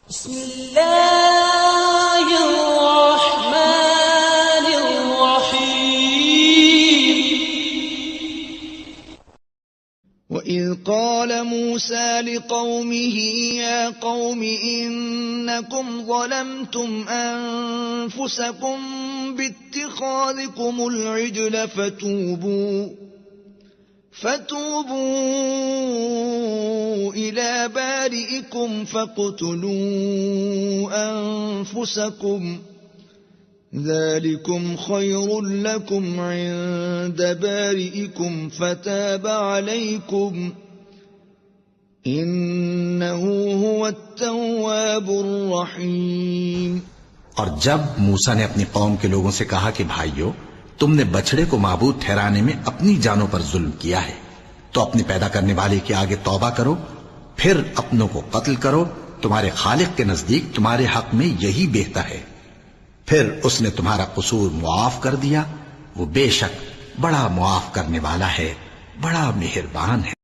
بسم اللہ الرحمن الرحیم وَإِذْ قَالَ مُوسَى لِقَوْمِهِ يَا قَوْمِ إِنَّكُمْ ظَلَمْتُمْ أَنفُسَكُمْ بِاتِّخَاذِكُمُ الْعِجْلَ فَتُوبُوا إِلَى بَارِئِكُمْ فَاقْتُلُوا أَنفُسَكُمْ ذَلِكُمْ خَيْرٌ لَكُمْ عِندَ بَارِئِكُمْ فَتَابَ عَلَيْكُمْ إِنَّهُ هُوَ التَّوَّابُ الرَّحِيمُ۔ اور جب موسیٰ نے اپنی قوم کے لوگوں سے کہا کہ بھائیو، تم نے بچڑے کو معبود ٹھہرانے میں اپنی جانوں پر ظلم کیا ہے، تو اپنے پیدا کرنے والے کے آگے توبہ کرو، پھر اپنوں کو قتل کرو، تمہارے خالق کے نزدیک تمہارے حق میں یہی بہتر ہے۔ پھر اس نے تمہارا قصور معاف کر دیا، وہ بے شک بڑا معاف کرنے والا ہے، بڑا مہربان ہے۔